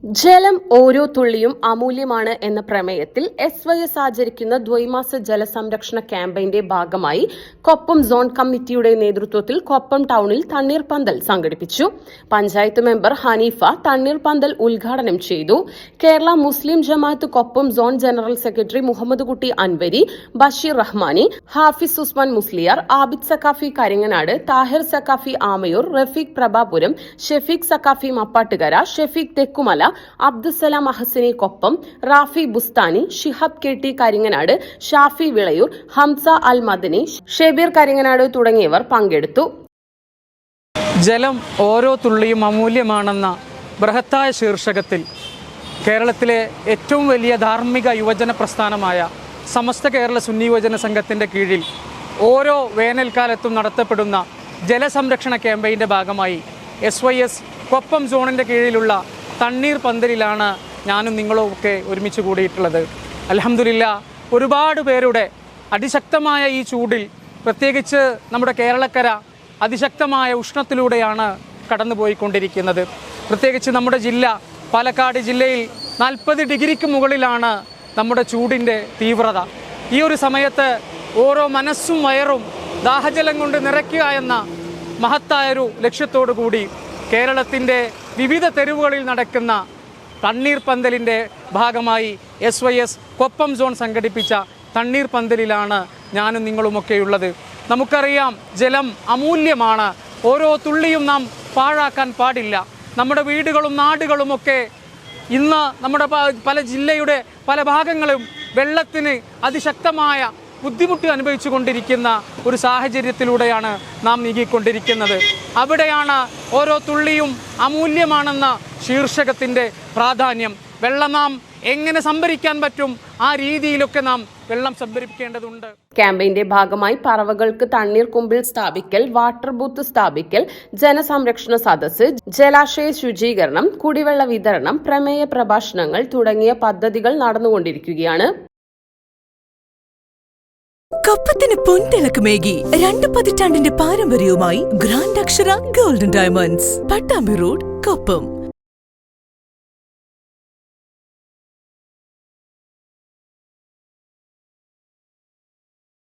ജലം ഓരോ തുള്ളിയും അമൂല്യമാണ് എന്ന പ്രമേയത്തിൽ SYS ആചരിക്കുന്ന ദ്വൈമാസ ജലസംരക്ഷണ ക്യാമ്പയിന്റെ ഭാഗമായി കൊപ്പം സോൺ കമ്മിറ്റിയുടെ നേതൃത്വത്തിൽ കൊപ്പം ടൌണിൽ തണ്ണീർപന്തൽ സംഘടിപ്പിച്ചു. പഞ്ചായത്ത് മെമ്പർ ഹനീഫ തണ്ണീർപന്തൽ ഉദ്ഘാടനം ചെയ്തു. Kerala Muslim Jamaath Koppam zone general secretary Muhammad Kutty Anvari, Basheer Rahmani, Hafiz Usman Musliyar, Abid Saqafi Karinganad, Thahir Saqafi Amayur, Rafeeq Prabhapuram, Shefeeq Saqafi Mappattukara, Shefeeq Thekkumala, Abdussalam Ahsani Koppam, Rafi Bustani, Shihab KT Karinganad, Shafi Vilayur, Hamza അൽ മദനി, ഷെബീർ കരിങ്ങനാട് തുടങ്ങിയവർ പങ്കെടുത്തു. ജലം ഓരോ തുള്ളിയും അമൂല്യമാണെന്ന ബൃഹത്തായ ശീർഷകത്തിൽ കേരളത്തിലെ ഏറ്റവും വലിയ ധാർമ്മിക യുവജന പ്രസ്ഥാനമായ സമസ്ത കേരള സുന്നി യുവജന സംഘത്തിൻ്റെ കീഴിൽ ഓരോ വേനൽക്കാലത്തും നടത്തപ്പെടുന്ന ജലസംരക്ഷണ ക്യാമ്പയിൻ്റെ ഭാഗമായി SYS കൊപ്പം സോണിൻ്റെ കീഴിലുള്ള തണ്ണീർ പന്തലിലാണ് ഞാനും നിങ്ങളും ഒക്കെ ഒരുമിച്ച് കൂടിയിട്ടുള്ളത്. അൽഹംദുലില്ലാ, ഒരുപാട് പേരുടെ അതിശക്തമായ ഈ ചൂടിൽ, പ്രത്യേകിച്ച് നമ്മുടെ കേരളക്കര അതിശക്തമായ ഉഷ്ണത്തിലൂടെയാണ് കടന്നുപോയിക്കൊണ്ടിരിക്കുന്നത്. പ്രത്യേകിച്ച് നമ്മുടെ ജില്ല പാലക്കാട് ജില്ലയിൽ 40 ഡിഗ്രിക്ക് മുകളിലാണ് നമ്മുടെ ചൂടിൻ്റെ തീവ്രത. ഈ ഒരു സമയത്ത് ഓരോ മനസ്സും വയറും ദാഹജലം കൊണ്ട് നിറയ്ക്കുക എന്ന മഹത്തായൊരു ലക്ഷ്യത്തോടു കൂടി കേരളത്തിൻ്റെ വിവിധ തെരുവുകളിൽ നടക്കുന്ന തണ്ണീർ പന്തലിൻ്റെ ഭാഗമായി SYS കൊപ്പം സോൺ സംഘടിപ്പിച്ച തണ്ണീർ പന്തലിലാണ് ഞാനും നിങ്ങളുമൊക്കെയുള്ളത്. നമുക്കറിയാം, ജലം അമൂല്യമാണ്. ഓരോ തുള്ളിയും നാം പാഴാക്കാൻ പാടില്ല. നമ്മുടെ വീടുകളും നാടുകളുമൊക്കെ ഇന്ന് നമ്മുടെ പല ജില്ലയുടെ പല ഭാഗങ്ങളും വെള്ളത്തിന് അതിശക്തമായ ബുദ്ധിമുട്ട് അനുഭവിച്ചു കൊണ്ടിരിക്കുന്ന ഒരു സാഹചര്യത്തിലൂടെയാണ് നാം നീങ്ങിക്കൊണ്ടിരിക്കുന്നത്. അവിടെയാണ് ഓരോ തുള്ളിയും അമൂല്യമാണെന്ന ശീർഷകത്തിൻ്റെ പ്രാധാന്യം. വെള്ളം നാം എങ്ങനെ സംഭരിക്കാൻ പറ്റും, ആ രീതിയിലൊക്കെ നാം വെള്ളം സംഭരിക്കേണ്ടതുണ്ട്. ക്യാമ്പയിന്റെ ഭാഗമായി പറവകൾക്ക് തണ്ണീർ കുമ്പിൾ സ്ഥാപിക്കൽ, വാട്ടർ ബൂത്ത് സ്ഥാപിക്കൽ, ജനസംരക്ഷണ സദസ്സ്, ജലാശയ ശുചീകരണം, കുടിവെള്ള വിതരണം, പ്രമേയ പ്രഭാഷണങ്ങൾ തുടങ്ങിയ പദ്ധതികൾ നടന്നുകൊണ്ടിരിക്കുകയാണ്. കൊപ്പത്തിന് പൊൻതിളക്കമേകി 2 പതിറ്റാണ്ടിന്റെ പാരമ്പര്യവുമായി ഗ്രാൻഡ് അക്ഷര golden diamonds, Pattambi road, Koppam.